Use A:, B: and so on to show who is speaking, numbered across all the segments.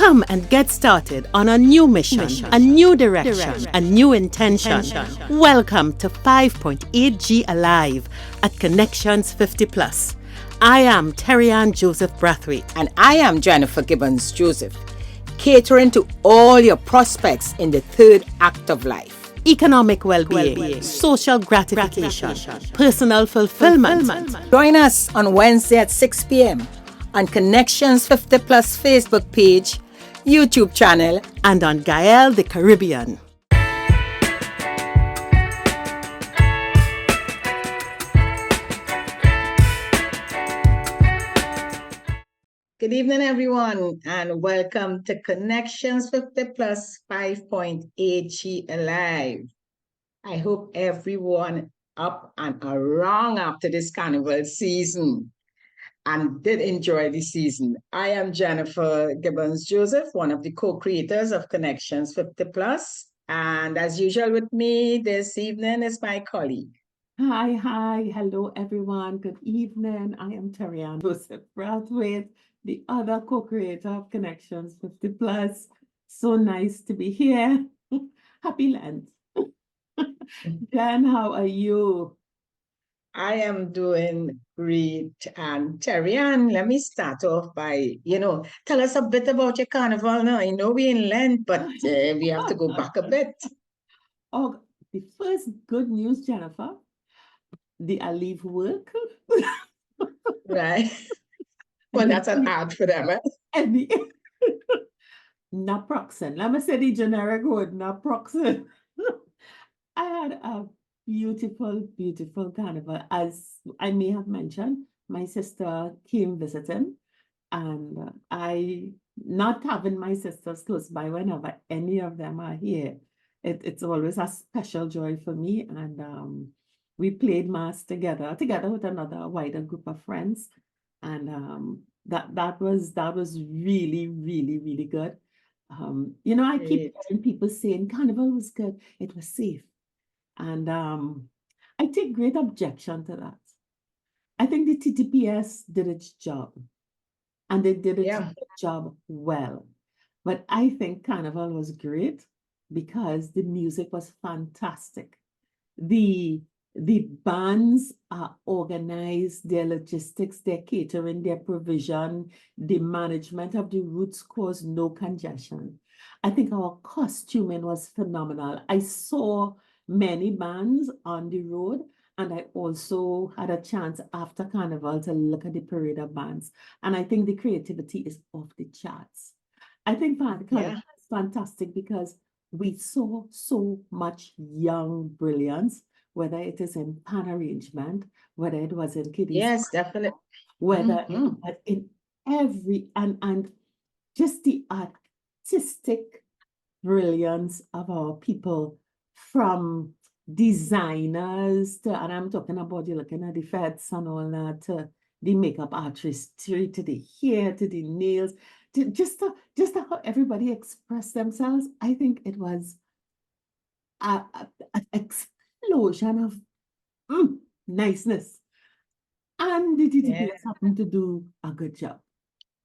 A: Come and get started on a new mission, a new direction, a new intention. Welcome to 5.8G Alive at Connections 50 Plus. I am Terri Ann Joseph Brathwaite.
B: And I am Jennifer Gibbons Joseph, catering to all your prospects in the third act of life.
A: Economic well-being, social gratification, personal fulfillment.
B: Join us on Wednesday at 6 p.m. on Connections 50 Plus Facebook page, YouTube channel,
A: and on Gael the Caribbean.
B: Good evening, everyone, and welcome to Connections 50 Plus 5.8G Alive. I hope everyone up and around after this carnival season and did enjoy the season. I am Jennifer Gibbons Joseph, one of the co-creators of Connections 50 Plus. And as usual with me this evening is my colleague.
C: Hi, hello everyone. Good evening. I am Terri Ann Joseph Brathwaite, the other co-creator of Connections 50 Plus. So nice to be here. Happy Lent. Jen, how are you?
B: I am doing great. And Terri Ann, let me start off by, tell us a bit about your carnival now. I know we're in Lent, but we have to go back a bit.
C: Oh, the first good news, Jennifer, I leave work.
B: Right. Well, that's an ad for them,
C: And naproxen. Let me say the generic word, naproxen. I had a beautiful, beautiful carnival. As I may have mentioned, my sister came visiting, and not having my sisters close by whenever any of them are here, it's always a special joy for me. And we played mass together with another wider group of friends, and that was really, really, really good. I keep hearing people saying carnival was good, it was safe. And I take great objection to that. I think the TTPS did its job, and they did its job well. But I think Carnival was great because the music was fantastic. The bands are organized, their logistics, their catering, their provision, the management of the routes caused no congestion. I think our costuming was phenomenal. I saw many bands on the road, and I also had a chance after Carnival to look at the parade of bands. And I think the creativity is off the charts. I think Carnival is fantastic because we saw so much young brilliance, whether it is in pan arrangement, whether it was in kiddies.
B: Yes, definitely.
C: Whether it was in every, and just the artistic brilliance of our people, from designers to, and I'm talking about, you're looking at the feds and all that, to the makeup artistry, to the hair, to the nails, to just how everybody expressed themselves. I think it was an explosion of niceness. And the TTPS happened to do a good job.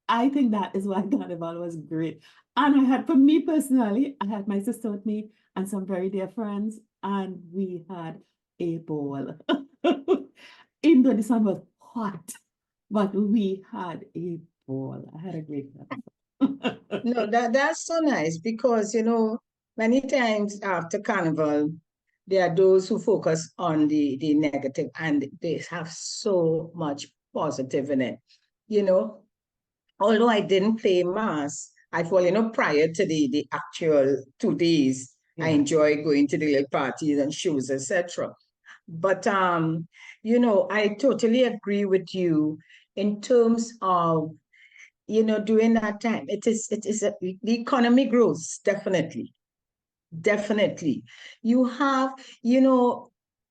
C: I think that is why Carnival was great. And for me personally, I had my sister with me and some very dear friends, and we had a ball. Even though the sun was hot, but we had a ball. I had a great time.
B: No, that's so nice because, many times after Carnival, there are those who focus on the negative, and they have so much positive in it. Although I didn't play mass, prior to the actual 2 days, I enjoy going to the little parties and shows, etc. But I totally agree with you in terms of, during that time, the economy grows, definitely. Definitely. You have,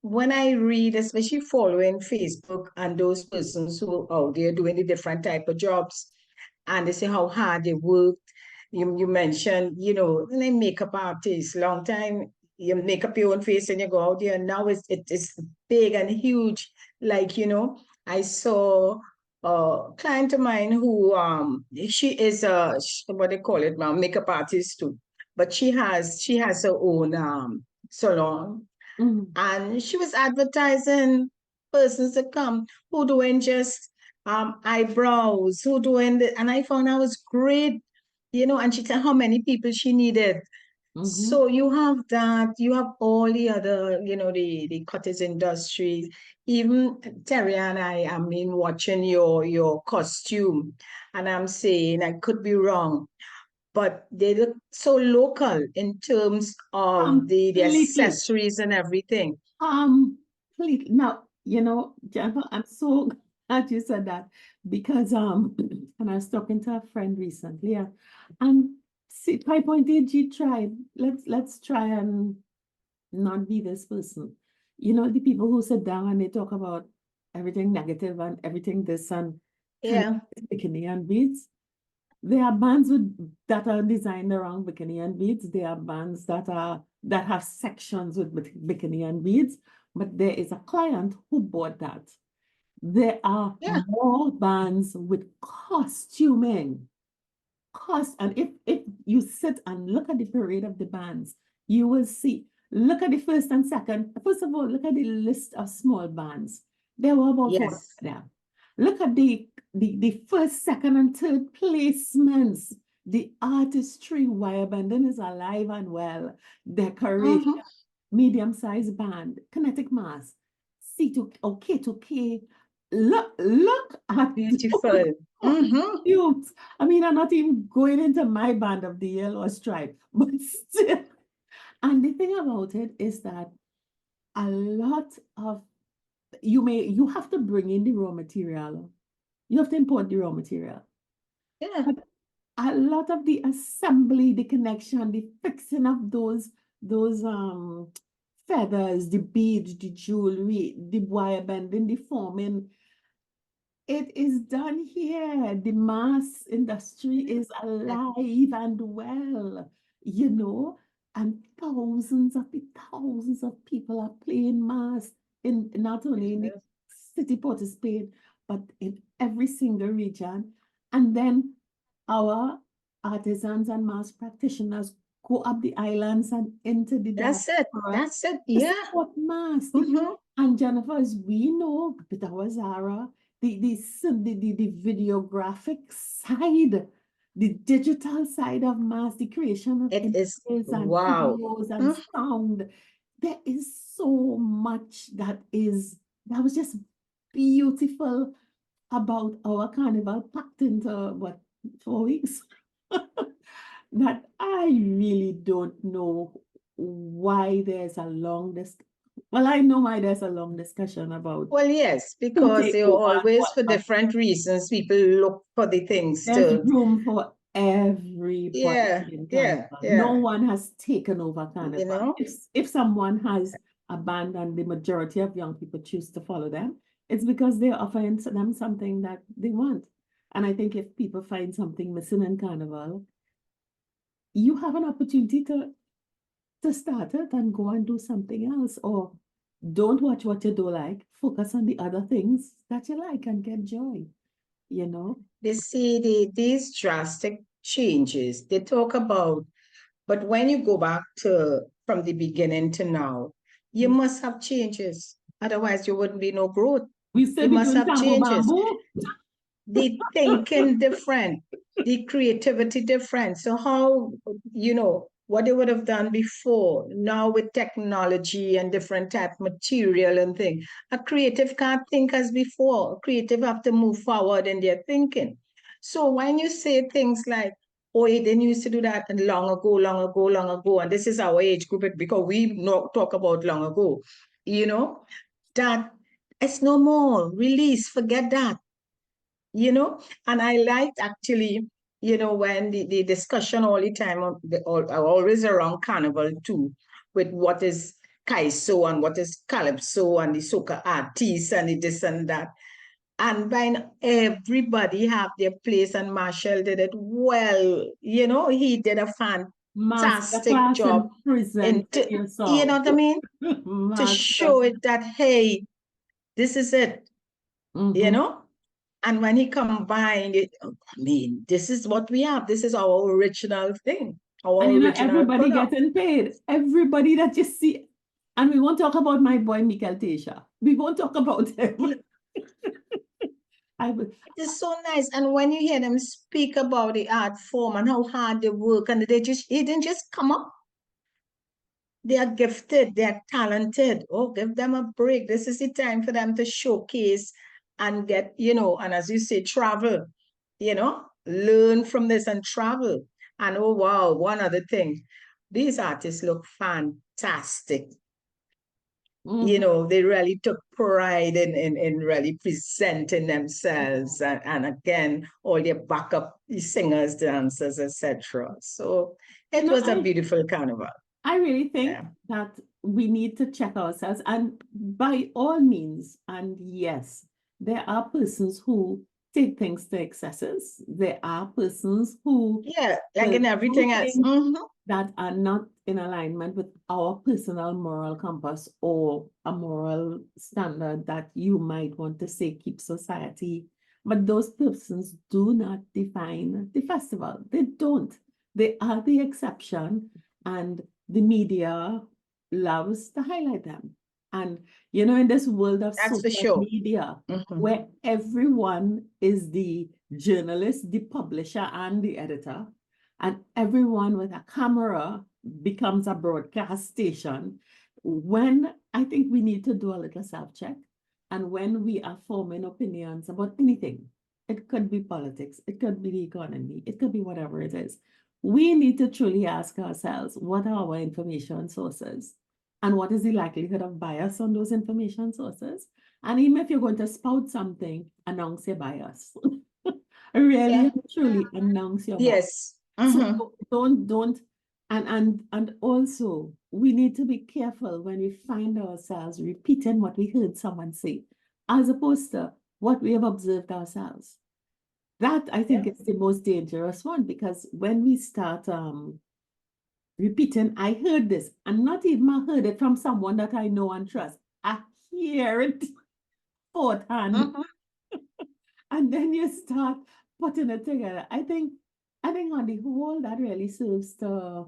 B: when I read, especially following Facebook and those persons who are out there doing the different type of jobs, and they say how hard they worked. You mentioned, when makeup artists, long time, you make up your own face and you go out there. And now it's big and huge. Like, I saw client of mine who she is a what they call it now, makeup artist too, but she has her own salon, and she was advertising persons that come who doing just eyebrows, who doing and I found that was great, and she said how many people she needed. So you have that, you have all the other, the cottage industries. Even Terry and I mean, watching your costume, and I'm saying I could be wrong, but they look so local in terms of the
C: Completely.
B: accessories and everything.
C: Completely. Now, Jennifer, I'm so glad you said that because and I was talking to a friend recently, and see 5.8G tribe. Let's try and not be this person. The people who sit down and they talk about everything negative and everything this and
B: Yeah.
C: bikini and beads. There are bands that are designed around bikini and beads. There are bands that have sections with bikini and beads, but there is a client who bought that. There are more bands with costuming. And if you sit and look at the parade of the bands, you will see. Look at the first and second. First of all, look at the list of small bands. There were about 4 of them. Look at the first, second, and third placements. The artistry, wire bending is alive and well. Decoration, medium-sized band, kinetic mass, C2 or K2K. Look at
B: Beautiful.
C: costumes. I mean, I'm not even going into my band of the yellow stripe, but still. And the thing about it is that a lot of you have to bring in the raw material. You have to import the raw material.
B: Yeah.
C: But a lot of the assembly, the connection, the fixing of those feathers, the beads, the jewelry, the wire bending, the forming, it is done here. The mass industry is alive and well, and thousands of people are playing mass in not only in the city Port of Spain, but in every single region. And then our artisans and mass practitioners go up the islands and into the
B: That's it. Yeah.
C: support mass. And Jennifer, as we know, with our Zara, the videographic side, the digital side of mass, the creation of images and videos and sound. There is so much that was just beautiful about our carnival packed into 4 weeks. That I really don't know why there's a long well, I know why there's a long discussion about.
B: Well, yes, because they are always for different reasons. People look for the things.
C: There's room for everybody in Carnival. No one has taken over Carnival. If someone has a band and the majority of young people choose to follow them, it's because they're offering them something that they want. And I think if people find something missing in Carnival, you have an opportunity to start it and go and do something else, or don't watch what you don't like, focus on the other things that you like and get joy,
B: They see these drastic changes they talk about, but when you go back to from the beginning to now, you must have changes, otherwise you wouldn't be no growth.
C: We still must have changes.
B: The thinking different, the creativity different. So how, what they would have done before, now with technology and different type of material and thing, a creative can't think as before. A creative have to move forward in their thinking. So when you say things like, oh, they used to do that and long ago, and this is our age group because we talk about long ago, that it's no more. Release, forget that. And I liked actually, when the discussion all the time, always around Carnival too, with what is Kaiso and what is Calypso and the soca artists and the this and that. And by everybody have their place, and Marshall did it well. He did a fantastic job. You know what I mean? To show it that, hey, this is it. And when he combined it, I mean, this is what we have. This is our original thing, our
C: And
B: original
C: everybody
B: product.
C: getting paid. Everybody that you see. And we won't talk about my boy Mikel Tesha. We won't talk about him.
B: It's so nice. And when you hear them speak about the art form and how hard they work, and it didn't just come up. They are gifted, they are talented. Oh, give them a break. This is the time for them to showcase and get, and as you say, travel, learn from this and travel. And oh, wow, one other thing. These artists look fantastic. They really took pride in really presenting themselves, and again, all their backup singers, dancers, etc. So it was a beautiful carnival.
C: I really think that we need to check ourselves, and by all means, and yes, there are persons who take things to excesses. There are persons who
B: like in everything else,
C: that are not in alignment with our personal moral compass or a moral standard that you might want to say keep society. But those persons do not define the festival. They don't. They are the exception, and the media loves to highlight them. And in this world of social media, where everyone is the journalist, the publisher, and the editor, and everyone with a camera becomes a broadcast station, when I think we need to do a little self-check, and when we are forming opinions about anything, it could be politics, it could be the economy, it could be whatever it is, we need to truly ask ourselves, what are our information sources? And what is the likelihood of bias on those information sources? And even if you're going to spout something, announce your bias. Really, truly announce your bias. So don't, and also we need to be careful when we find ourselves repeating what we heard someone say, as opposed to what we have observed ourselves. That, I think, is the most dangerous one, because when we start repeating, I heard this, and not even I heard it from someone that I know and trust. I hear it fourth hand. And then you start putting it together. I think on the whole, that really serves to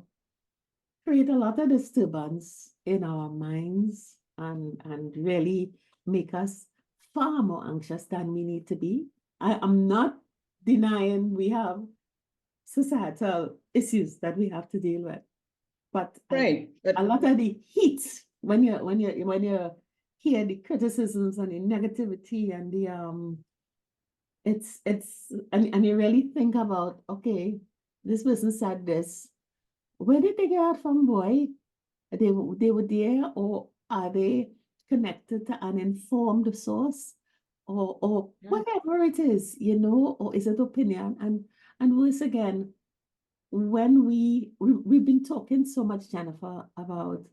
C: create a lot of disturbance in our minds and really make us far more anxious than we need to be. I am not denying we have societal issues that we have to deal with, but a lot of the heat when you hear the criticisms and the negativity and the and you really think about, okay, this person said this, where did they get that from, boy? They were there, or are they connected to an informed source, or whatever it is, or is it opinion? And once again, when we've been talking so much, Jennifer, about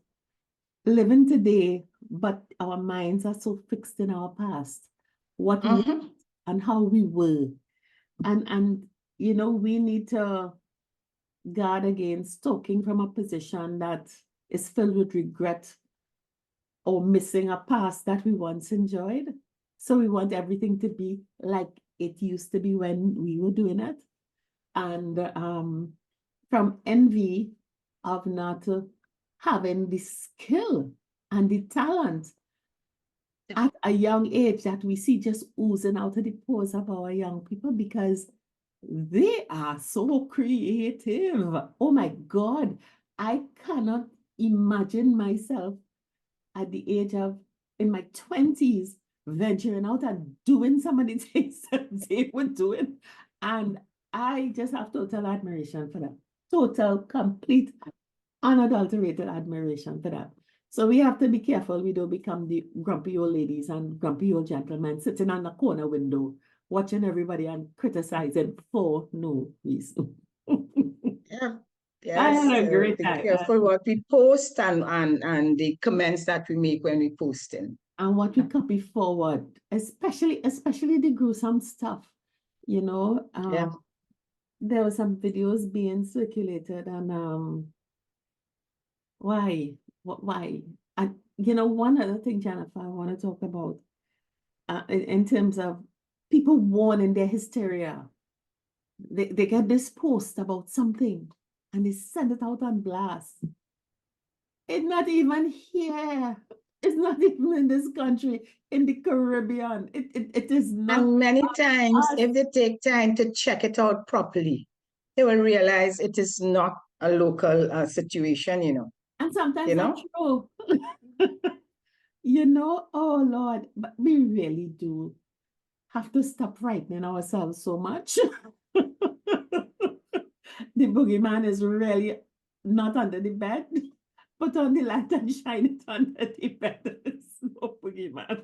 C: living today, but our minds are so fixed in our past, what and how we were, and we need to guard against talking from a position that is filled with regret or missing a past that we once enjoyed. So we want everything to be like it used to be when we were doing it. And from envy of not having the skill and the talent at a young age that we see just oozing out of the pores of our young people, because they are so creative. Oh my God, I cannot imagine myself at the age of, in my 20s, venturing out and doing some of the things that they were doing. And I just have total admiration for them. Total, complete, unadulterated admiration for them. So we have to be careful we don't become the grumpy old ladies and grumpy old gentlemen sitting on the corner window, watching everybody and criticizing for no reason.
B: I had a great time. Be careful what we post and the comments that we make when we post them.
C: And what we copy forward, especially the gruesome stuff, There were some videos being circulated, and why? And one other thing, Jennifer, I want to talk about in terms of people warn in their hysteria. They get this post about something and they send it out on blast. It's not even here. It's not even in this country, in the Caribbean. It is not.
B: And many times,
C: us.
B: if they take time to check it out properly, they will realize it is not a local situation,
C: And sometimes
B: You
C: not true. Oh Lord, but we really do have to stop frightening ourselves so much. The boogeyman is really not under the bed. Put on the light and shine it under the bed. There's no boogeyman.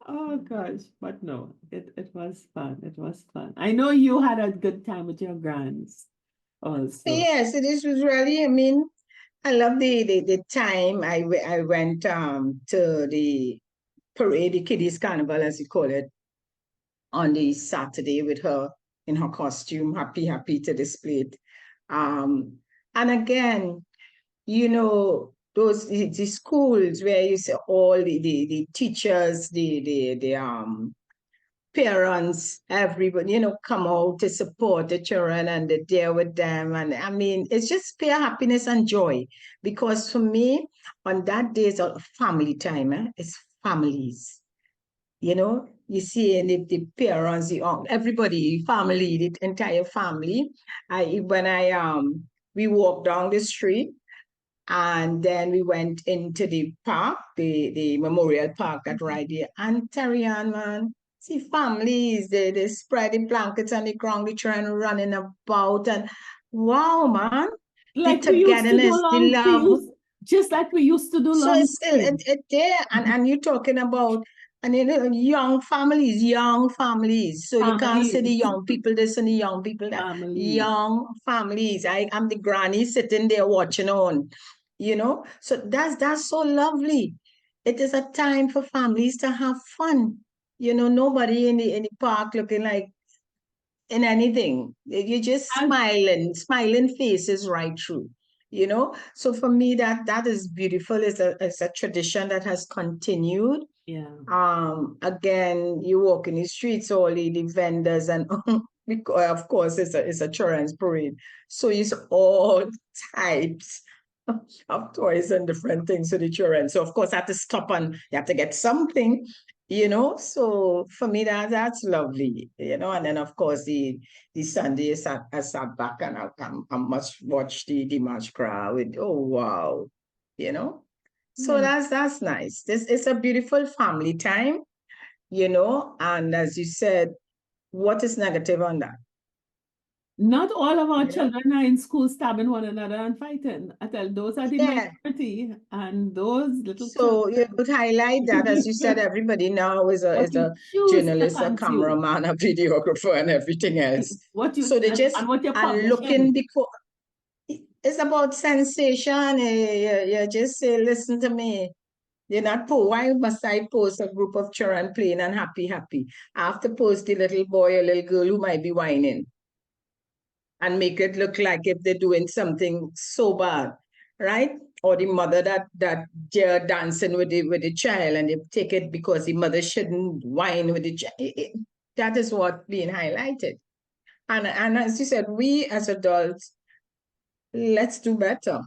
C: Oh gosh, but no, it was fun. It was fun. I know you had a good time with your grands also.
B: Yes, it was really, I love the time I went to the parade, the kiddies carnival, as you call it, on the Saturday with her in her costume, happy to display it. And again, the schools where you see all the teachers, the parents, everybody, come out to support the children and they're there with them. And it's just pure happiness and joy. Because for me, on that day, it's a family time. It's families. You see the parents, everybody, family, the entire family. We walked down the street and then we went into the park, the Memorial Park that right there. And Terri, man, see families, they spread the blankets on the ground, the children running about. And wow, man,
C: Like
B: the
C: we used to do
B: togetherness, the love.
C: just like we used to do
B: So
C: long
B: it's still there. And you're talking about young families. So you can't say the
C: families.
B: young people this and the young people that.
C: Families.
B: Young families. I'm the granny sitting there watching on, So that's so lovely. It is a time for families to have fun. Nobody in the park looking like in anything. You're just smiling faces right through. So for me that is beautiful. It's a tradition that has continued.
C: Yeah.
B: Again, you walk in the streets, all the vendors and because of course it's a children's parade, so it's all types of toys and different things for the children. So of course I have to stop and you have to get something. So for me that's lovely. And then of course the Sunday I sat back and I must watch the March crowd. Oh wow, so
C: Yeah.
B: that's nice. This is a beautiful family time, and as you said, what is negative on that?
C: Not all of our
B: You know?
C: children are in school stabbing one another and fighting. I tell those are the
B: Yeah.
C: minority, and those little
B: So you
C: children.
B: would highlight that, as you said, everybody now is
C: What
B: a
C: you choose to
B: journalist, a
C: consume,
B: cameraman, a videographer, and everything else.
C: what you
B: So they just
C: and what you're
B: are looking
C: publishing.
B: because it's about sensation. You just say, listen to me. You're not poor. Why must I post a group of children playing and happy? I have to post the little boy or little girl who might be whining and make it look like if they're doing something so bad, right? Or the mother that they're dancing with the child and they take it because the mother shouldn't whine with the child. That is what being highlighted. And as you said, we as adults, let's do better.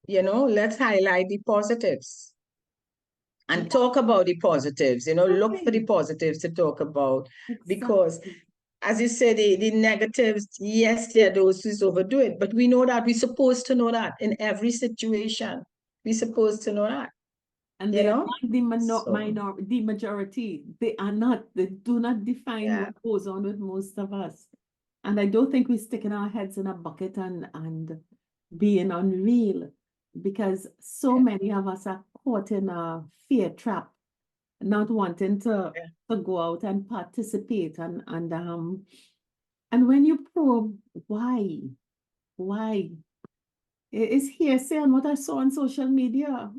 B: Let's highlight the positives and talk about the positives, look for the positives to talk about. Because
C: Exactly.
B: as you said, the negatives, yes, there are those who overdo it, but we know that. We're supposed to know that in every situation. We're supposed to know that.
C: And they are not
B: So,
C: the majority. They are not. They do not define
B: yeah.
C: what goes on with most of us. And I don't think we're sticking our heads in a bucket and being unreal, because so many of us are caught in a fear trap, not wanting to go out and participate. And when you probe why it's hearsay on what I saw on social media.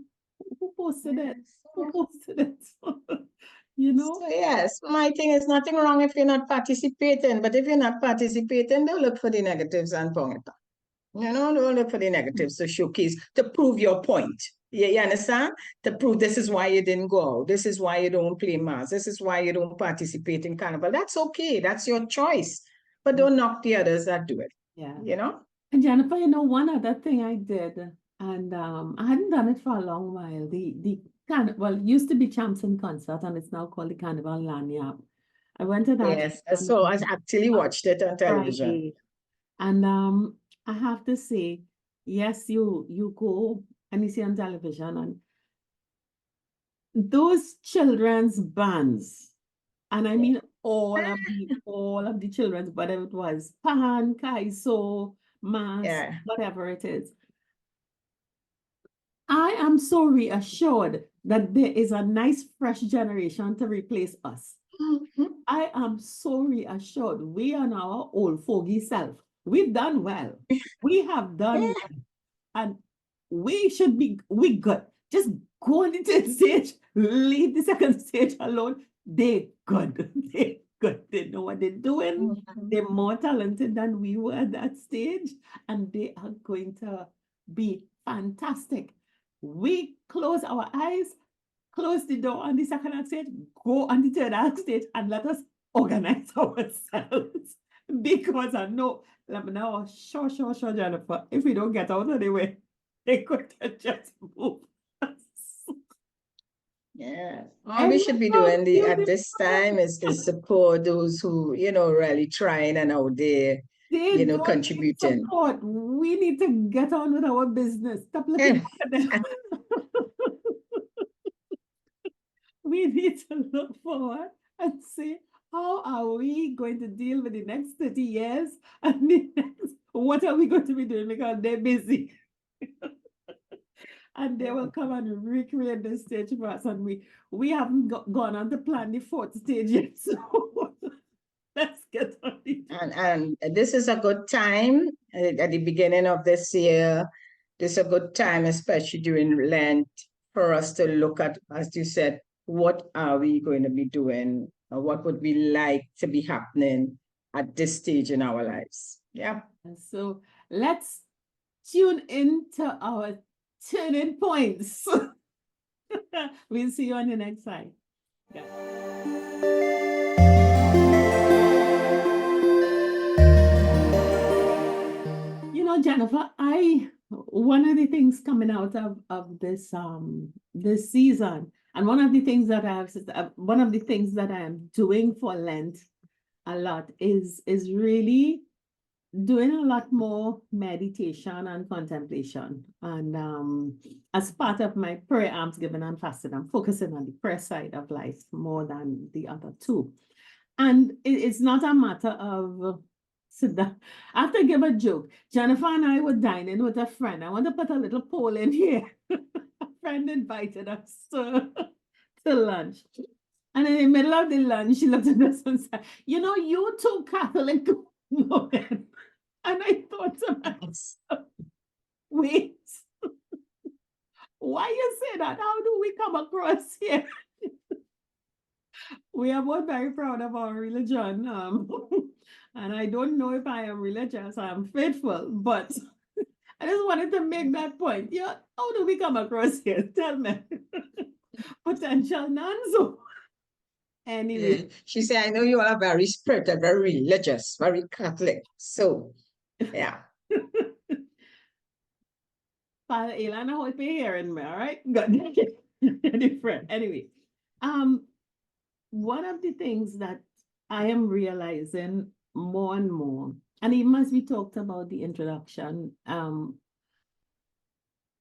C: Who posted it? Who posted it?
B: So yes, my thing is nothing wrong if you're not participating, but if you're not participating, don't look for the negatives and point it out. Don't look for the negatives to showcase, to prove your point. You understand? To prove this is why you didn't go out. This is why you don't play mass. This is why you don't participate in carnival. That's okay. That's your choice. But don't knock the others that do it.
C: Yeah. And Jennifer, one other thing I did, and I hadn't done it for a long while. The Carnival used to be Champs in Concert, and it's now called the Carnival Lanyard. I went to that.
B: Yes, so I actually watched it on television.
C: Friday. And I have to say, yes, you go and you see on television, and those children's bands, and I mean all of the children's, whatever it was, Pan, Kaiso, Mass, whatever it is. I am so reassured that there is a nice fresh generation to replace us. I am so reassured. We are our old fogey self. We've done well. We have done well. And we good. Just go on the third stage, leave the second stage alone. They're good. They're good. They know what they're doing. They're more talented than we were at that stage, and they are going to be fantastic. We close our eyes, close the door on the second act stage, go on the third act stage, and let us organize ourselves. Because I know, now, sure, Jennifer, if we don't get out of the way, they could just move us.
B: Yeah. All we should be doing at this time is support those who, really trying and out there, contributing.
C: Support. We need to get on with our business. Stop looking back at them. We need to look forward and say, how are we going to deal with the next 30 years? And what are we going to be doing? Because they're busy. And they will come and recreate the stage for us. And we haven't gone on to plan the fourth stage yet. So let's get on it.
B: And this is a good time at the beginning of this year. This is a good time, especially during Lent, for us to look at, as you said, what are we going to be doing? Or what would we like to be happening at this stage in our lives? Yeah.
C: So let's tune into our turning points. We'll see you on the next side. Yeah. Jennifer, one of the things coming out of this this season, and one of the things that I am doing for Lent a lot is really doing a lot more meditation and contemplation. And as part of my prayer, almsgiving and fasting, I'm focusing on the prayer side of life more than the other two. And it's not a matter of sit down. I have to give a joke. Jennifer and I were dining with a friend. I want to put a little poll in here. A friend invited us to lunch. And in the middle of the lunch, she looked at us and said, you two Catholic women. And I thought to myself, wait, why you say that? How do we come across here? We are both very proud of our religion. And I don't know if I am religious, I am faithful, but I just wanted to make that point. Yeah, how do we come across here? Tell me. Potential nuns. Anyway.
B: She said, I know you are very spiritual, very religious, very Catholic. So, yeah.
C: Father Elana, hope you're hearing me, all right? Good. Different. Anyway, one of the things that I am realizing more and more, and even as we talked about the introduction,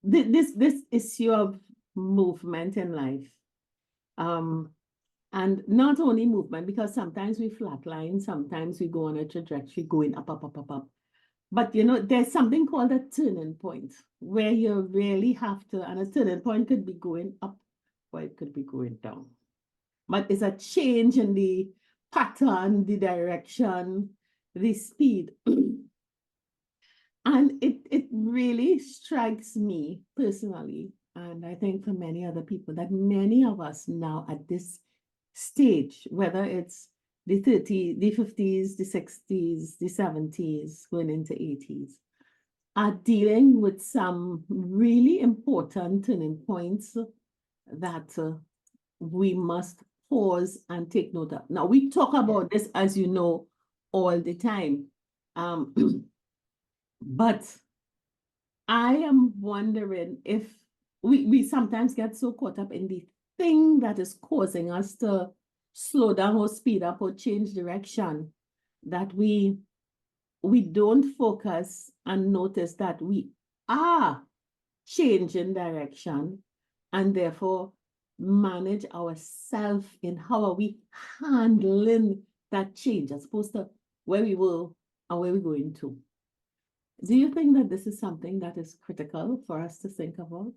C: this issue of movement in life, and not only movement, because sometimes we flatline, sometimes we go on a trajectory going up. But there's something called a turning point where you really have to, and a turning point could be going up or it could be going down. But it's a change in the pattern, the direction, the speed. And it really strikes me personally, and I think for many other people, that many of us now at this stage, whether it's the 30s, the 50s, the 60s, the 70s, going into 80s, are dealing with some really important turning points that we must pause and take note of. Now, we talk about this, as you know, all the time. But I am wondering if we sometimes get so caught up in the thing that is causing us to slow down or speed up or change direction that we don't focus and notice that we are changing direction and therefore manage ourselves in how are we handling that change as opposed to where we were and where we're going to. Do you think that this is something that is critical for us to think about?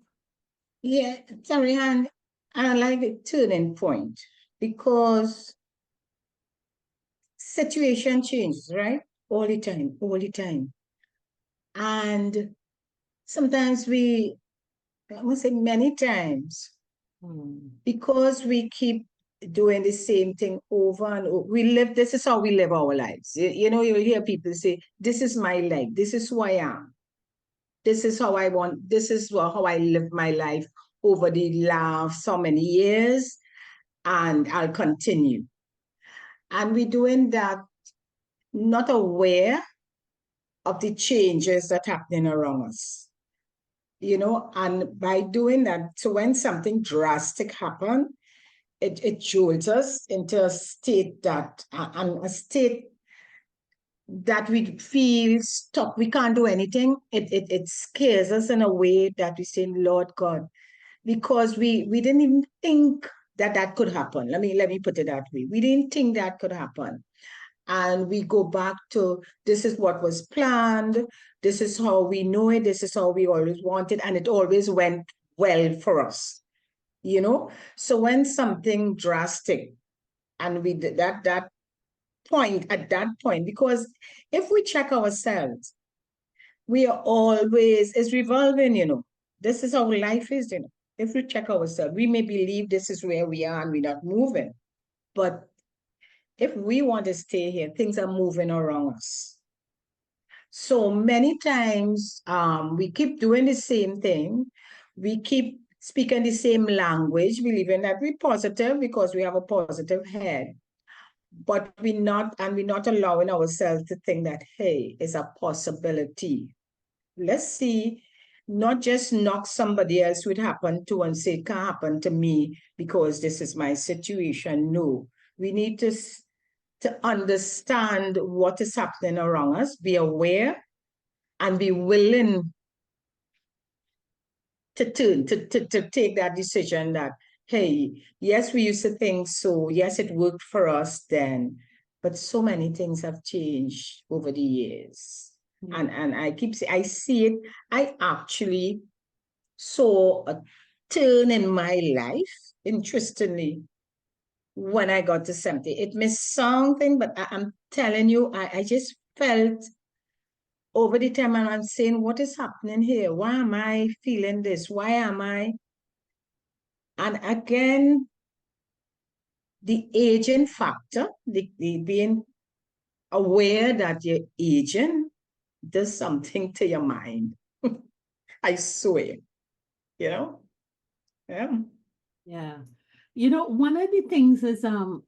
B: Yeah, sorry, and I like the turning point because situation changes, right? All the time, all the time. And sometimes I must say many times, because we keep doing the same thing over and over, this is how we live our lives. You know, you'll hear people say, this is my life, this is who I am. This is how I want, this is how I live my life over the last so many years, and I'll continue. And we're doing that not aware of the changes that are happening around us. You know, and by doing that, so when something drastic happens, it jolts us into a state that, and a state that we feel stuck. We can't do anything. It scares us in a way that we say, Lord God, because we didn't even think that could happen. Let me put it that way. We didn't think that could happen. And we go back to, this is what was planned. This is how we know it. This is how we always wanted. And it always went well for us, you know? So when something drastic, and we did at that point, because if we check ourselves, we are always, it's revolving, you know. This is how life is, you know. If we check ourselves, we may believe this is where we are and we're not moving. But if we want to stay here, things are moving around us. So many times we keep doing the same thing. We keep speaking the same language, believing that we're positive because we have a positive head. But we're not allowing ourselves to think that, hey, it's a possibility. Let's see, not just knock somebody else would happen to and say it can't happen to me because this is my situation. No, we need to understand what is happening around us, be aware, and be willing to take that decision that, hey, yes, we used to think so. Yes, it worked for us then, but so many things have changed over the years. And I keep saying, I see it. I actually saw a turn in my life, interestingly, when I got to 70. It may sound something, but I'm telling you, I just felt over the time, and I'm saying, what is happening here? Why am I feeling this? Why am I? And again, the aging factor, the being aware that you're aging does something to your mind. I swear, you know? Yeah.
C: Yeah. You know, one of the things is and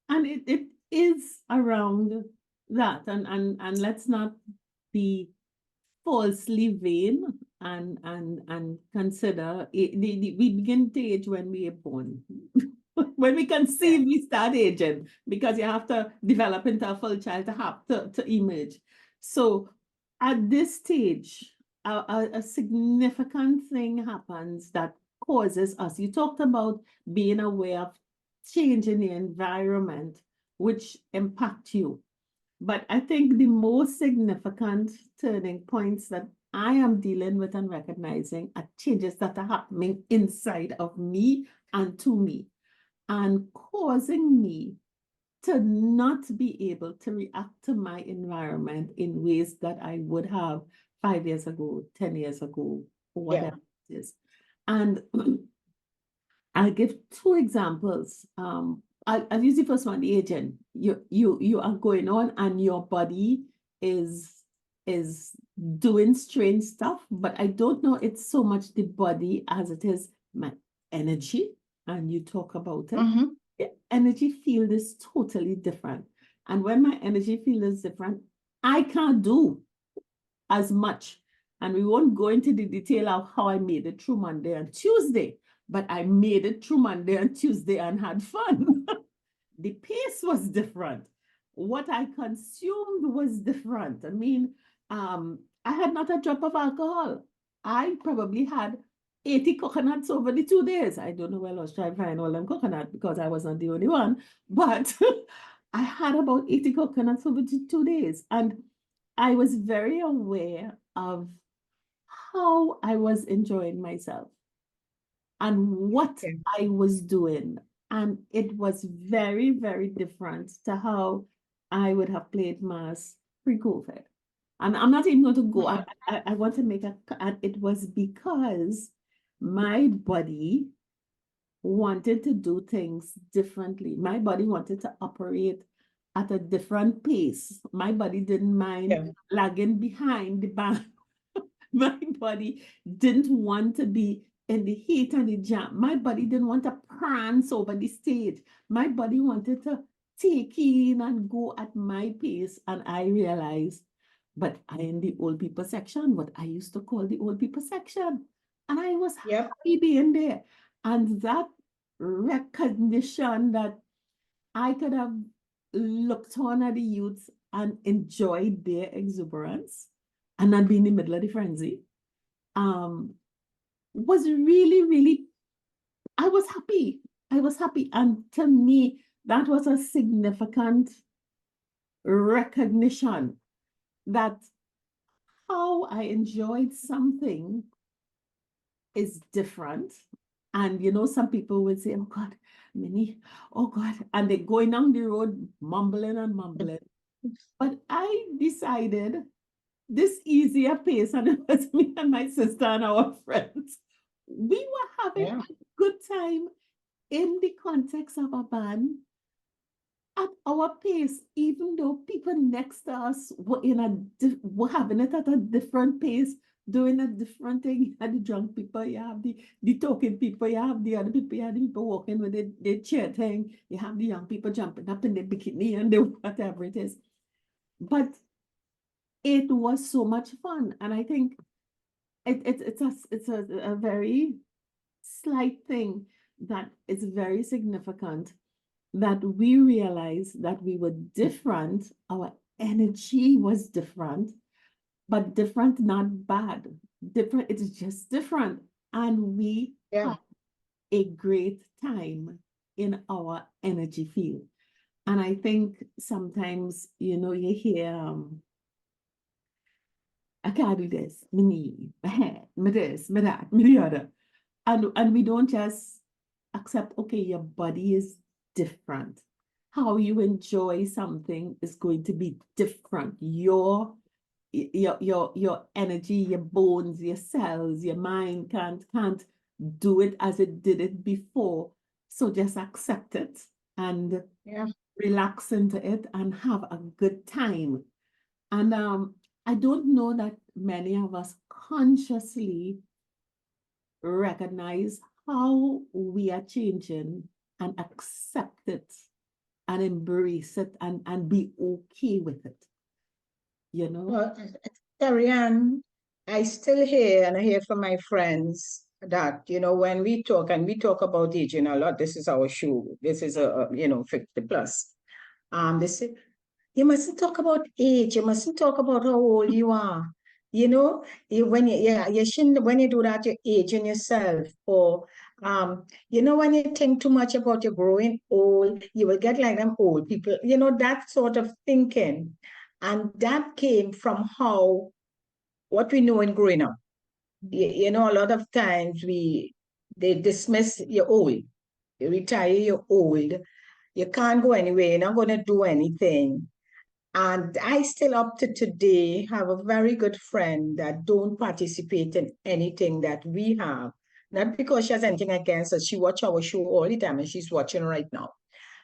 C: it is around that, and let's not be falsely vain and consider we begin to age when we are born. When we conceive, we start aging because you have to develop into a full child to have to emerge. So at this stage, a significant thing happens that causes us. You talked about being aware of change in the environment, which impact you. But I think the most significant turning points that I am dealing with and recognizing are changes that are happening inside of me and to me, and causing me to not be able to react to my environment in ways that I would have 5 years ago, 10 years ago, or whatever it is. And I'll give two examples. I'll use the first one, the aging. You are going on and your body is is doing strange stuff, but I don't know it's so much the body as it is my energy. And you talk about it.
B: Mm-hmm.
C: The energy field is totally different. And when my energy field is different, I can't do as much. And we won't go into the detail of how I made it through Monday and Tuesday, but I made it through Monday and Tuesday and had fun. The pace was different. What I consumed was different. I mean, I had not a drop of alcohol. I probably had 80 coconuts over the 2 days. I don't know where I was trying to find all them coconuts because I wasn't the only one, but I had about 80 coconuts over the 2 days. And I was very aware of how I was enjoying myself and what
B: Yeah.
C: I was doing. And it was very, very different to how I would have played mass pre-COVID. And I'm not even going to go, I want to make and it was because my body wanted to do things differently. My body wanted to operate at a different pace. My body didn't mind lagging behind the band. My body didn't want to be in the heat and the jam. My body didn't want to prance over the stage. My body wanted to take in and go at my pace. And I realized, but I in the old people section, what I used to call the old people section. And I was happy being there. And that recognition that I could have looked on at the youths and enjoyed their exuberance and not be in the middle of the frenzy, was really, really, I was happy. I was happy. And to me, that was a significant recognition that how I enjoyed something is different. And, you know, some people would say, oh God, Minnie, oh God. And they're going down the road mumbling and mumbling. But I decided this easier pace, and it was me and my sister and our friends. We were having a good time in the context of a band at our pace, even though people next to us were were having it at a different pace, doing a different thing. You had the drunk people, you have the talking people, you have the other people, you have the people walking with the chair thing, you have the young people jumping up in the bikini and the whatever it is. But it was so much fun. And I think it's a very slight thing that is very significant, that we realized that we were different, our energy was different, but different, not bad. Different, it's just different. And we had a great time in our energy field. And I think sometimes, you know, you hear, I can't do this, me knee, my head, me this, me that, me the other. And we don't just accept, okay, your body is different. How you enjoy something is going to be different. Your energy, your bones, your cells, your mind can't do it as it did it before. So just accept it and relax into it and have a good time. And I don't know that many of us consciously recognize how we are changing and accept it and embrace it and be okay with it. You know?
B: Well, Terri, I still hear, and I hear from my friends that, you know, when we talk, and we talk about aging a lot, this is our show, this is you know, 50 plus. They say, you mustn't talk about age, you mustn't talk about how old you are. You know, you shouldn't, when you do that, you're aging yourself. Or, you know, when you think too much about you growing old, you will get like them old people, you know, that sort of thinking. And that came from what we know in growing up. You know, a lot of times they dismiss you're old, you retire, you're old, you can't go anywhere, you're not going to do anything. And I still up to today have a very good friend that don't participate in anything that we have. Not because she has anything against us. She watch our show all the time, and she's watching right now.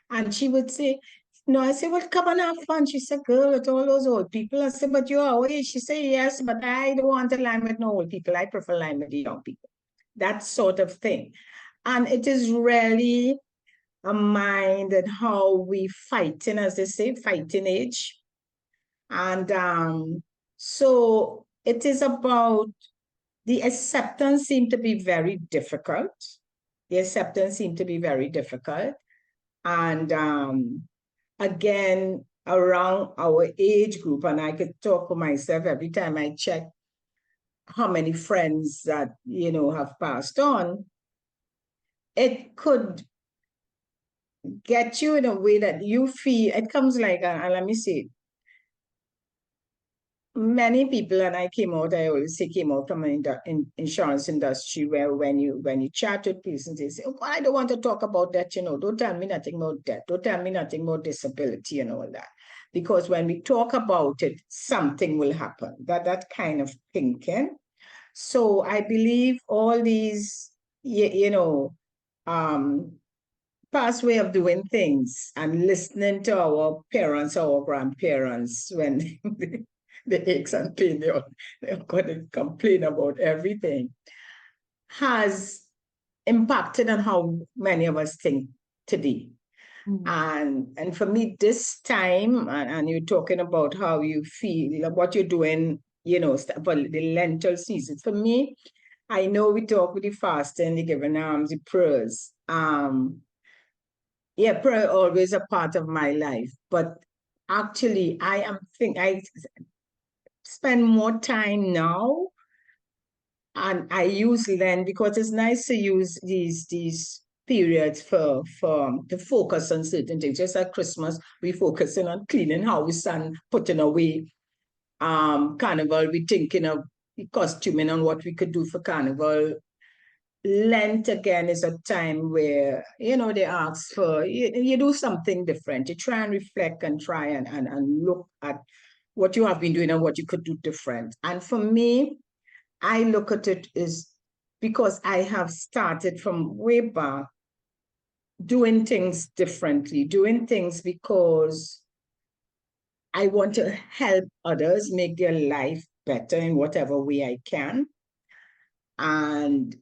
B: And she would say, No, I said, well, come and have fun. She said, girl, with all those old people. I said, but you're our age. She said, yes, but I don't want to line with no old people. I prefer line with the young people. That sort of thing. And it is really a mind and how we fighting, as they say, fighting age. And so it is about the acceptance seemed to be very difficult. The acceptance seemed to be very difficult. And again, around our age group, and I could talk for myself every time I check how many friends that, have passed on, it could get you in a way that you feel, it comes like, let me see, many people, and I always say came out from an insurance industry where when you chat with people, they say, oh, I don't want to talk about that, don't tell me nothing about that, don't tell me nothing about disability and all that. Because when we talk about it, something will happen, that kind of thinking. So I believe all these, past way of doing things and listening to our parents, our grandparents, when the aches and pain, they're going to complain about everything, has impacted on how many of us think today. And for me, this time, and you're talking about how you feel, what you're doing, for the Lenten season. For me, I know we talk with the fasting, the giving the prayers. Yeah, prayer always a part of my life, but actually, I spend more time now, and I use Lent because it's nice to use these periods to focus on certain things. Just like Christmas, we focusing on cleaning house and putting away. Carnival, we thinking of costuming and what we could do for Carnival. Lent again is a time where, they ask for, you do something different. You try and reflect and try and look at what you have been doing and what you could do different. And for me, I look at it as because I have started from way back doing things differently, doing things because I want to help others make their life better in whatever way I can. And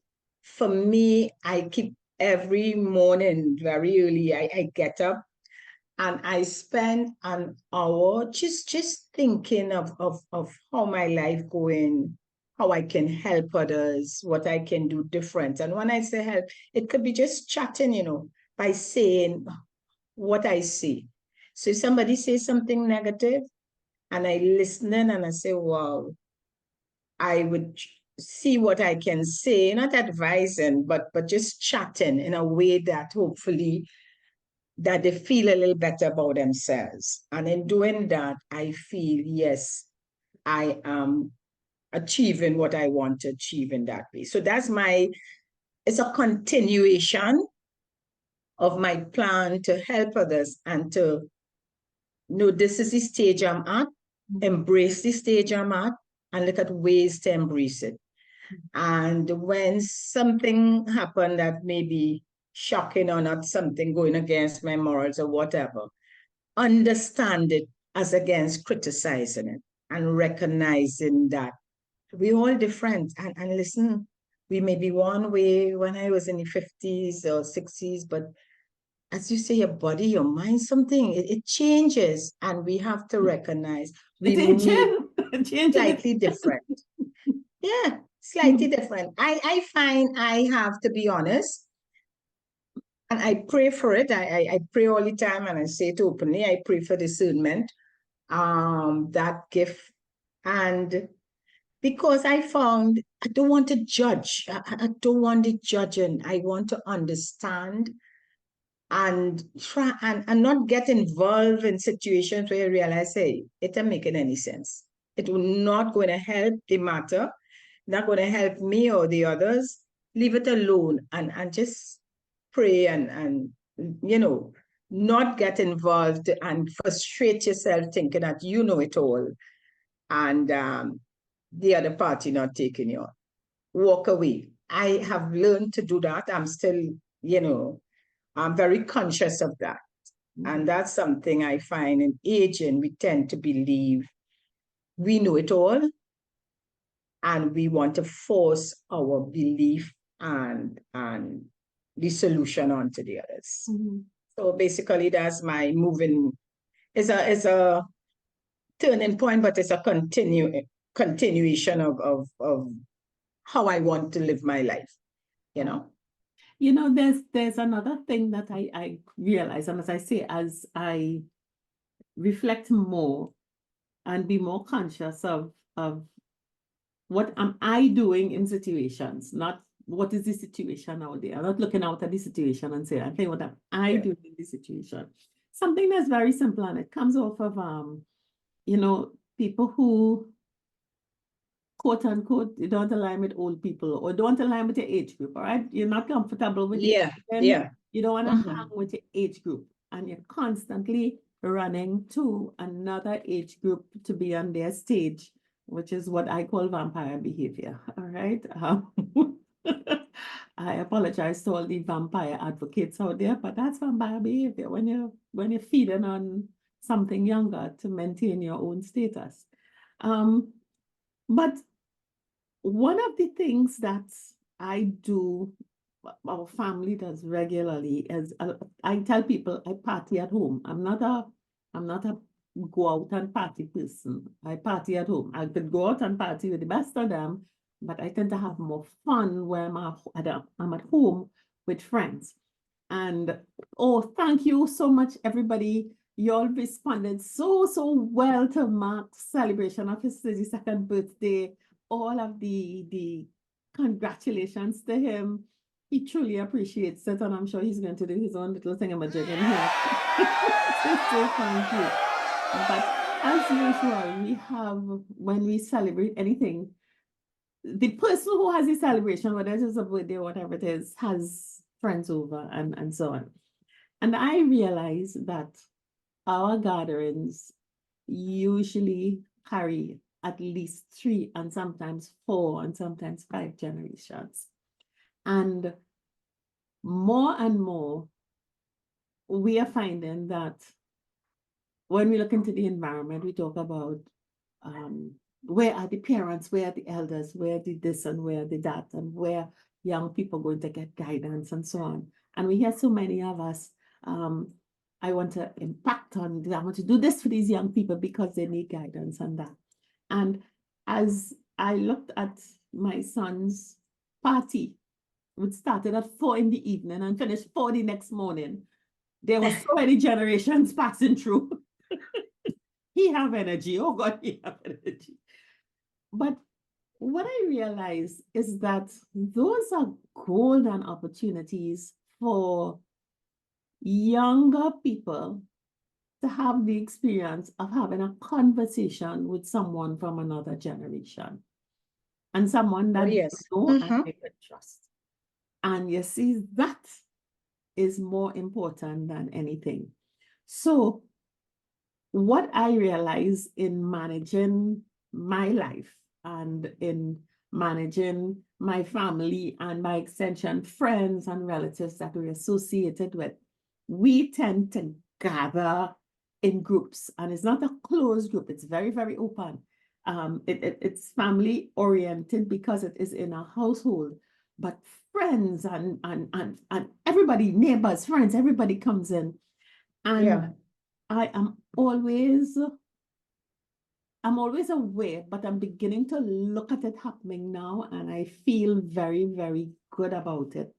B: for me, I keep every morning very early, I get up and I spend an hour just thinking of how my life going, how I can help others, what I can do different. And when I say help, it could be just chatting, by saying what I see. So if somebody says something negative and I listen and I say, wow, I would see what I can say, not advising, but just chatting in a way that hopefully that they feel a little better about themselves. And in doing that, I feel, yes, I am achieving what I want to achieve in that way. So it's a continuation of my plan to help others and to know this is the stage I'm at, embrace the stage I'm at, and look at ways to embrace it. And when something happened that may be shocking or not something going against my morals or whatever, understand it as against criticizing it and recognizing that we're all different. And listen, we may be one way when I was in the 50s or 60s, but as you say, your body, your mind, something, it changes. And we have to recognize we may slightly different. Yeah, slightly different. I find I have to be honest, and I pray for it. I pray all the time, and I say it openly. I pray for discernment, that gift, and because I found I don't want to judge. I don't want the judging. I want to understand and try and not get involved in situations where you realize, hey, it ain't making any sense. It will not going to help the matter, not going to help me or the others. Leave it alone and just pray and not get involved and frustrate yourself thinking that you know it all and the other party not taking you on. Walk away. I have learned to do that. I'm still, I'm very conscious of that. And that's something I find in aging. We tend to believe we know it all, and we want to force our belief and the solution onto the others. So basically, that's my moving. It's a turning point, but it's a continuation of how I want to live my life. You know.
C: You know, there's another thing that I realize, and as I say, as I reflect more and be more conscious of what am I doing in situations, not what is the situation out there. I'm not looking out at the situation and saying, okay, what am I doing in this situation? Something that's very simple, and it comes off of you know, people who quote unquote, you don't align with old people or don't align with your age group, all right? You're not comfortable with it. You don't want to hang with your age group, and you're constantly running to another age group to be on their stage, which is what I call vampire behavior, all right? I apologize to all the vampire advocates out there, but that's vampire behavior when you're feeding on something younger to maintain your own status. But one of the things that I do, our family does regularly, is I tell people I party at home. I'm not a go out and party person. I party at home. I could go out and party with the best of them, but I tend to have more fun when I'm at home with friends. And oh, thank you so much, everybody. You all responded so well to Mark's celebration of his 32nd birthday. All of the congratulations to him. He truly appreciates it, and I'm sure he's going to do his own little thingamajig in here. So thank you. But as usual, we have, when we celebrate anything, the person who has the celebration, whether it is a birthday or whatever it is, has friends over and so on. And I realize that our gatherings usually carry at least 3 and sometimes 4 and sometimes 5 generations. And more, we are finding that when we look into the environment, we talk about where are the parents, where are the elders, where did this and where did that, and where young people going to get guidance and so on. And we hear so many of us, I want to impact on, I want to do this for these young people because they need guidance and that. And as I looked at my son's party, which started at 4 in the evening and finished 4 the next morning, there were so many generations passing through. He have energy. Oh God, he have energy. But what I realized is that those are golden opportunities for younger people to have the experience of having a conversation with someone from another generation and someone that you know and they can trust. And you see, that is more important than anything. So what I realize in managing my life and in managing my family and by extension, friends and relatives that we're associated with, we tend to gather in groups, and it's not a closed group. It's very, very open. It's family oriented because it is in a household, but friends and everybody, neighbors, friends, everybody comes in. And I'm always aware, but I'm beginning to look at it happening now, and I feel very, very good about it.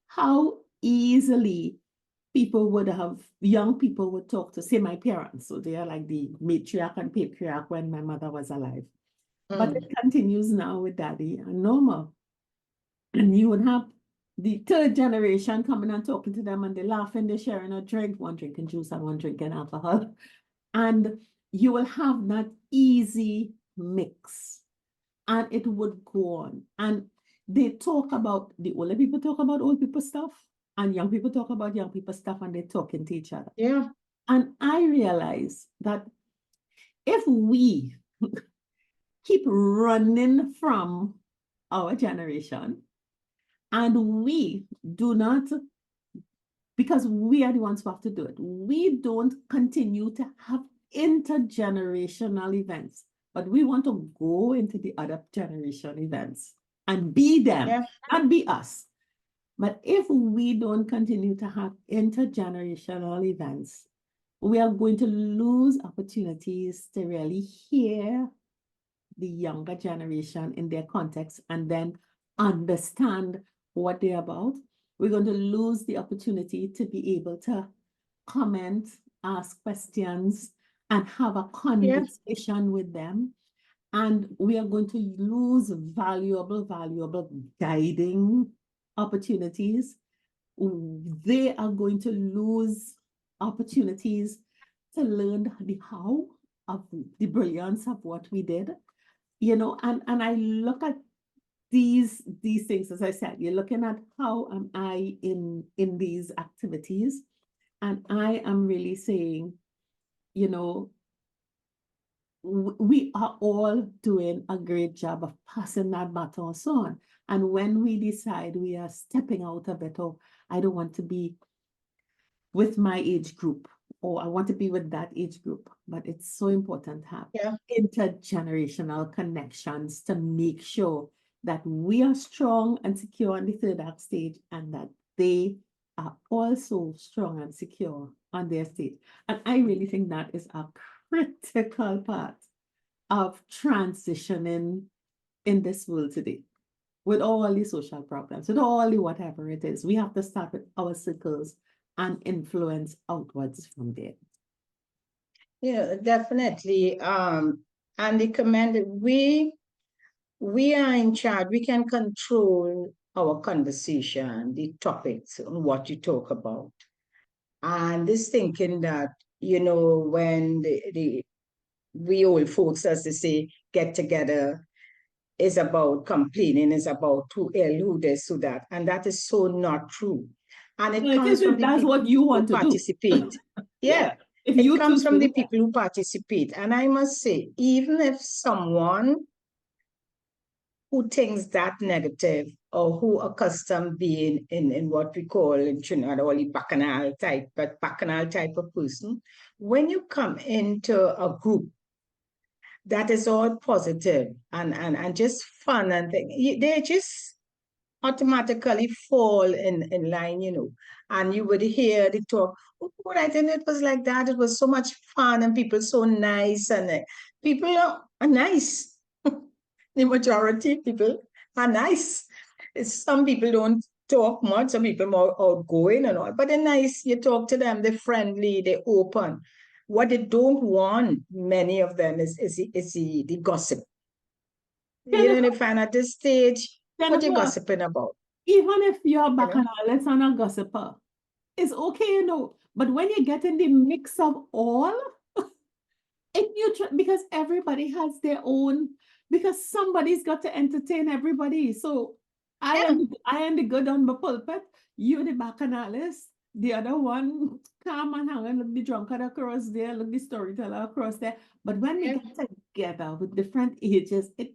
C: How easily young people would talk to, say, my parents. So they are like the matriarch and patriarch when my mother was alive. But it continues now with Daddy and Norma. And you would have the 3rd generation coming and talking to them, and they're laughing, they're sharing a drink, one drinking juice and one drinking alcohol. And you will have that easy mix. And it would go on. And they talk about, the older people talk about old people stuff, and young people talk about young people stuff, and they're talking to each other.
B: Yeah.
C: And I realize that if we keep running from our generation and we do not because we are the ones who have to do it. We don't continue to have intergenerational events, but we want to go into the other generation events and be them, not be us. But if we don't continue to have intergenerational events, we are going to lose opportunities to really hear the younger generation in their context and then understand what they're about. We're going to lose the opportunity to be able to comment, ask questions, and have a conversation with them. And we are going to lose valuable guiding opportunities. They are going to lose opportunities to learn the how of the brilliance of what we did, and I look at these things, as I said, you're looking at how am I in these activities, and I am really saying, we are all doing a great job of passing that baton on. And when we decide we are stepping out a bit, or I don't want to be with my age group, or I want to be with that age group, but it's so important to have intergenerational connections to make sure that we are strong and secure on the third act stage, and that they are also strong and secure on their stage. And I really think that is a critical part of transitioning in this world today. With all the social problems, with all the whatever it is, we have to start with our circles and influence outwards from there.
B: Yeah, definitely. And the command, we are in charge. We can control our conversation, the topics, and what you talk about. And this thinking that, when we old folks, as they say, get together, is about complaining, is about who ill, who this, who that. And that is so not true. And it comes from the
C: that's
B: people
C: what you want
B: who
C: to
B: participate.
C: Yeah.
B: It comes from the people who participate. And I must say, even if someone who thinks that negative, or who accustomed being in what we call in Trinidad all the bacchanal type of person, when you come into a group that is all positive and just fun and things, they just automatically fall in line, and you would hear the talk. Oh, I think it was like that. It was so much fun, and people so nice, and people are nice. The majority of people are nice. Some people don't talk much, some people more outgoing and all, but they're nice. You talk to them, they're friendly, they're open. What they don't want, many of them, is the gossip. They find at this stage, what you're gossiping about.
C: Even if you're bacchanalists and a gossiper, it's okay, but when you get in the mix of all, because everybody has their own, because somebody's got to entertain everybody. So I am the good on the pulpit, you the bacchanalist, the other one come and hang and look the drunkard across there, look the storyteller across there. But when we get together with different ages, it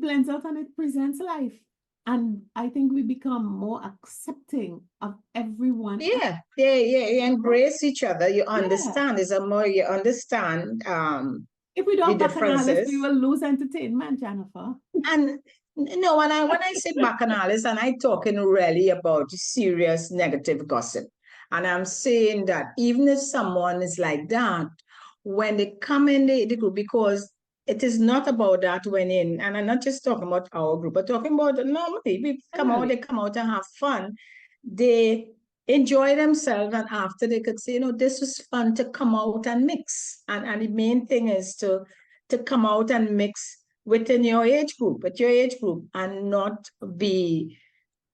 C: blends out and it presents life. And I think we become more accepting of everyone.
B: You embrace each other. You understand. You understand
C: if we don't
B: the differences.
C: We will lose entertainment, Jennifer.
B: And no, when I say bacchanalists, and I'm talking really about serious negative gossip. And I'm saying that even if someone is like that, when they come in the group, because it is not about that when in, and I'm not just talking about our group, but talking about normally they come out and have fun. They enjoy themselves, and after they could say, this was fun to come out and mix. And the main thing is to come out and mix within your age group, and not be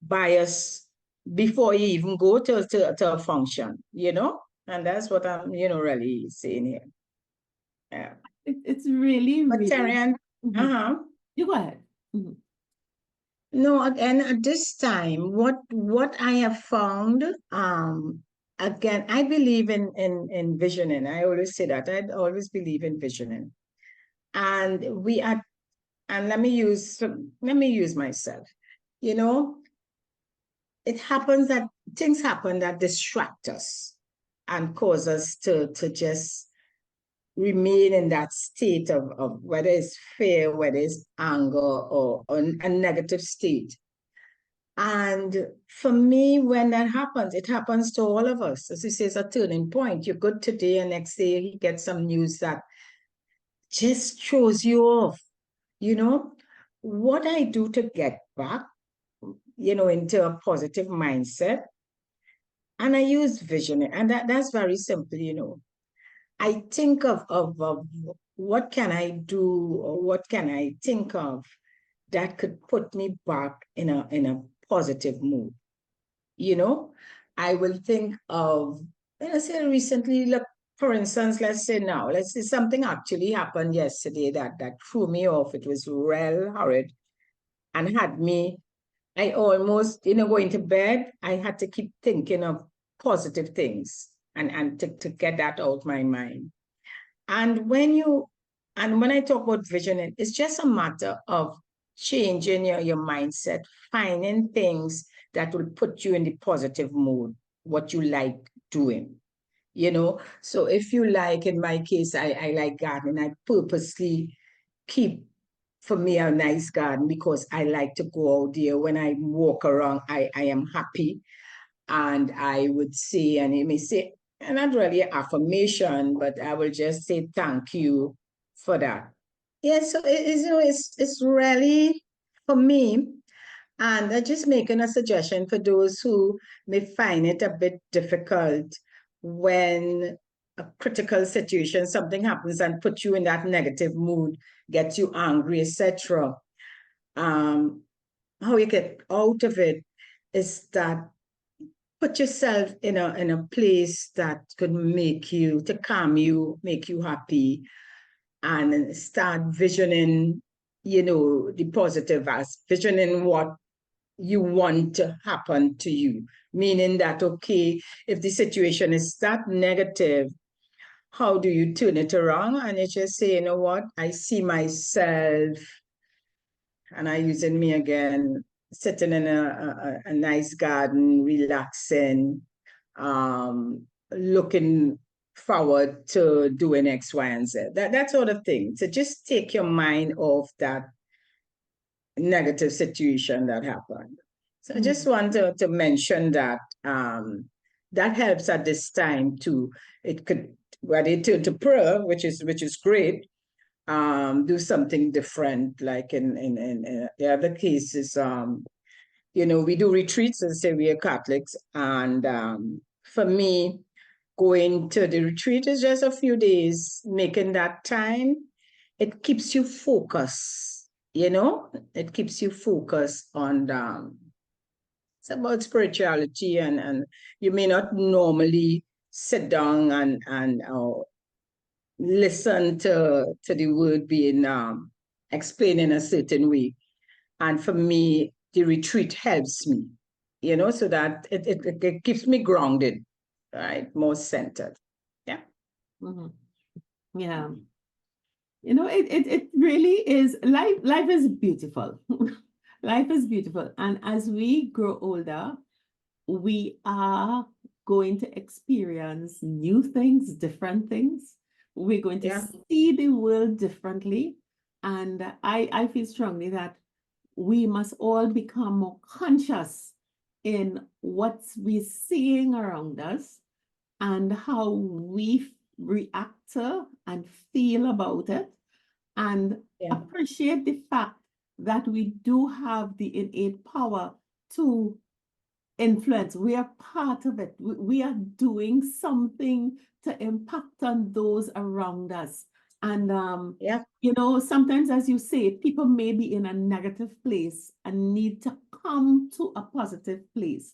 B: biased before you even go to a function, and that's what I'm, really saying here. Yeah.
C: It's really,
B: but Terri,
C: you go ahead.
B: No, and at this time, what I have found, again, I believe in visioning. I always say that. I always believe in visioning. And let me use myself. it happens that things happen that distract us and cause us to just remain in that state of whether it's fear, whether it's anger, or a negative state. And for me, when that happens, it happens to all of us. As you say, it's a turning point. You're good today, and next day you get some news that just throws you off. You know, what I do to get back, into a positive mindset, and I use vision, and that's very simple. I think of what can I do, or what can I think of that could put me back in a positive mood. you know, I will think of, let's say recently, look, for instance, let's say something actually happened yesterday that threw me off. It was real horrid and had me, I almost, going to bed, I had to keep thinking of positive things and to get that out of my mind. And when I talk about visioning, it's just a matter of changing your mindset, finding things that will put you in the positive mood, what you like doing. So if you like, in my case, I like gardening. I purposely keep for me a nice garden because I like to go out there. When I walk around, I am happy. And I would say, and you may say, and not really affirmation, but I will just say thank you for that. Yes, so it's really for me, and I'm just making a suggestion for those who may find it a bit difficult when a critical situation, something happens and put you in that negative mood, gets you angry, etc. How you get out of it is that put yourself in a place that could make you to calm you, make you happy, and start visioning, the positive as visioning what you want to happen to you. Meaning that, okay, if the situation is that negative, how do you turn it around? And you just say, you know what, I see myself, and I using me again, sitting in a nice garden, relaxing, looking forward to doing X, Y, and Z. That sort of thing. So just take your mind off that negative situation that happened. So I just want to mention that that helps at this time too. It could, whether it turn to prayer, which is great, do something different, like in the other cases, we do retreats, and say we are Catholics, and for me, going to the retreat is just a few days, making that time. It keeps you focused, it keeps you focused on it's about spirituality, and you may not normally sit down and listen to the word being explained in a certain way. And for me, the retreat helps me, so that it keeps me grounded, right? More centered. Yeah.
C: Mm-hmm. Yeah. It really is, life is beautiful. Life is beautiful. And as we grow older, we are going to experience new things, different things. We're going to see the world differently. And I feel strongly that we must all become more conscious in what we're seeing around us and how we react to and feel about it, and appreciate the fact that we do have the innate power to influence. We are part of it. We are doing something to impact on those around us. And, sometimes, as you say, people may be in a negative place and need to come to a positive place.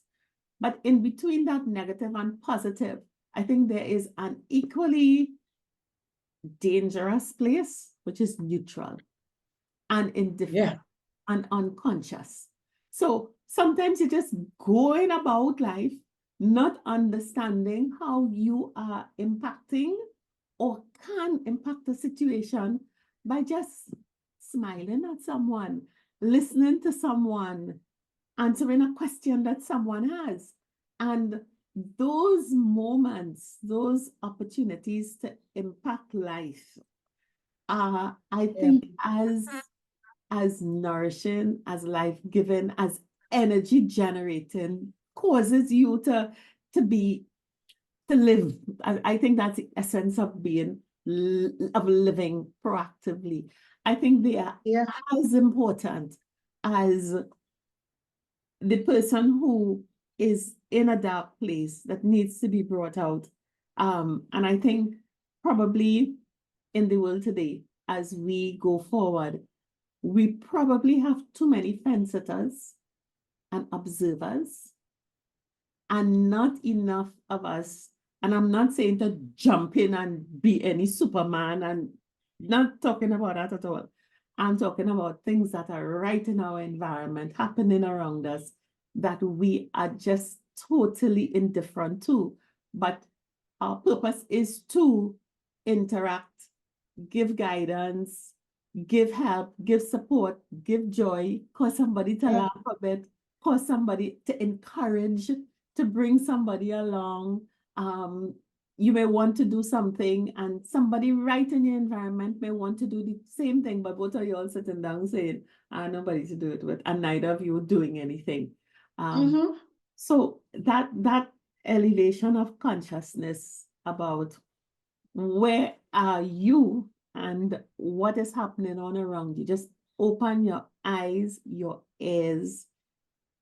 C: But in between that negative and positive, I think there is an equally dangerous place, which is neutral and indifferent and unconscious. So sometimes you're just going about life, not understanding how you are impacting or can impact the situation by just smiling at someone, listening to someone, answering a question that someone has. And those moments, those opportunities to impact life are, I think, as nourishing, as life-giving, as energy generating, causes you to live. I think that's the essence of being of living proactively. I think they are as important as the person who is in a dark place that needs to be brought out. And I think probably in the world today, as we go forward, we probably have too many fence sitters and observers, and not enough of us. And I'm not saying to jump in and be any Superman, and not talking about that at all. I'm talking about things that are right in our environment, happening around us, that we are just totally indifferent to. But our purpose is to interact, give guidance, give help, give support, give joy, cause somebody to laugh a bit, cause somebody to encourage, to bring somebody along. You may want to do something, and somebody right in your environment may want to do the same thing, but both of you all sitting down saying, nobody to do it with, and neither of you doing anything. So that elevation of consciousness about where are you and what is happening on around you. Just open your eyes, your ears,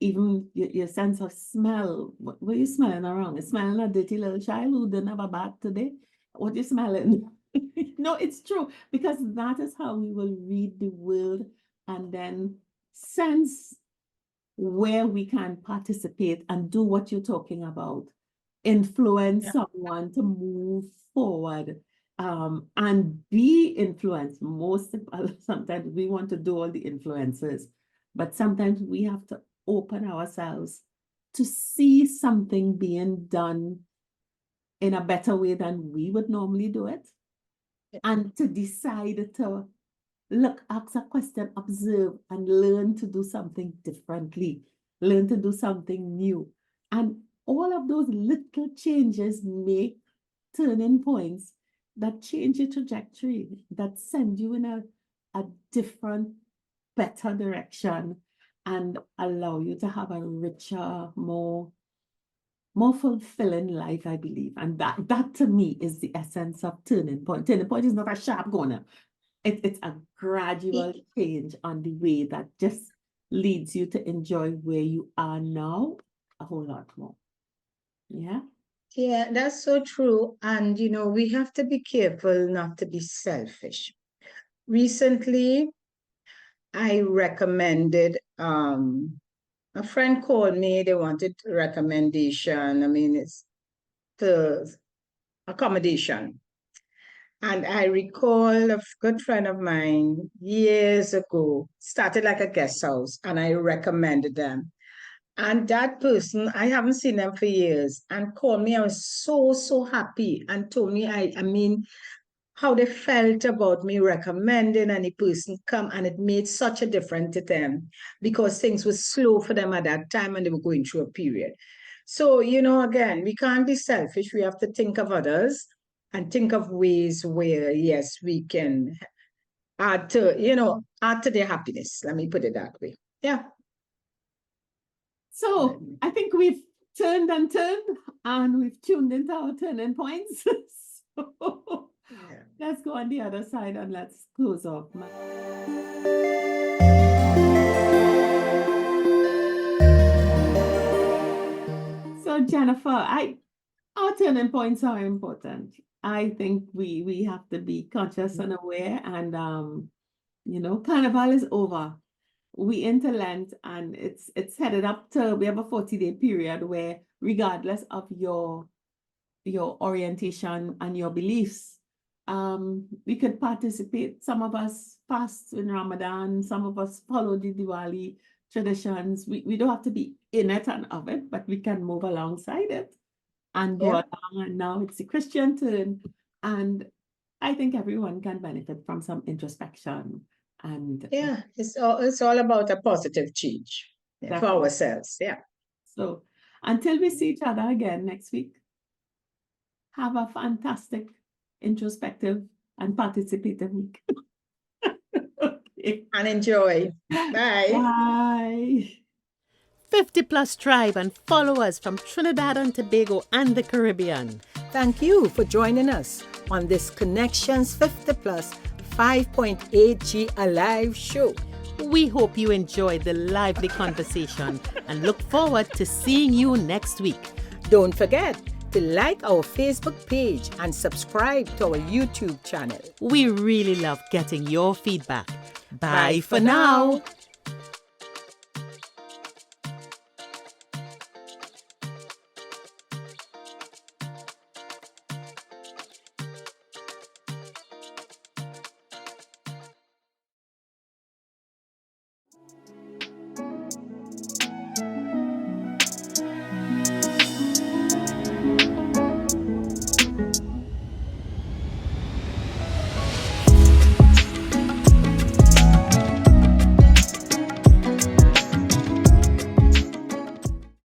C: even your sense of smell. What are you smelling around? You're smelling a dirty little child who didn't have a bath today. What are you smelling? No, it's true, because that is how we will read the world and then sense where we can participate and do what you're talking about. Influence someone to move forward, and be influenced. Sometimes we want to do all the influences, but sometimes we have to open ourselves to see something being done in a better way than we would normally do it, and to decide to look, ask a question, observe, and learn to do something differently, learn to do something new. And all of those little changes make turning points that change your trajectory, that send you in a different, better direction, and allow you to have a richer, more fulfilling life, I believe. And that to me is the essence of turning point. Turning point is not a sharp corner. It's a gradual change on the way that just leads you to enjoy where you are now a whole lot more. Yeah.
B: Yeah, that's so true. And, we have to be careful not to be selfish. Recently, I recommended, a friend called me, they wanted a recommendation. I mean, it's the accommodation. And I recall a good friend of mine years ago started like a guest house, and I recommended them. And that person, I haven't seen them for years, and called me. I was so, so happy, and told me, I mean, how they felt about me recommending, and the person come, and it made such a difference to them, because things were slow for them at that time and they were going through a period. So, again, we can't be selfish. We have to think of others and think of ways where, yes, we can add to their happiness. Let me put it that way. Yeah.
C: So I think we've turned and turned, and we've tuned into our turning points. So let's go on the other side and let's close off. So Jennifer, our turning points are important. I think we have to be conscious and aware, and Carnival is over. We enter Lent, and it's headed up to, we have a 40-day period where, regardless of your orientation and your beliefs, we could participate. Some of us fast in Ramadan, some of us follow the Diwali traditions. We don't have to be in it and of it, but we can move alongside it and go along. And now it's the Christian turn, and I think everyone can benefit from some introspection. And
B: it's all about a positive change. for ourselves. Yeah.
C: So until we see each other again next week, have a fantastic, introspective, and participative week. Okay.
B: And enjoy. Bye.
C: Bye.
A: 50 Plus Tribe and followers from Trinidad and Tobago and the Caribbean.
B: Thank you for joining us on this Connections 50 Plus 5.8G Alive show.
A: We hope you enjoyed the lively conversation and look forward to seeing you next week.
B: Don't forget to like our Facebook page and subscribe to our YouTube channel.
A: We really love getting your feedback. Bye for now.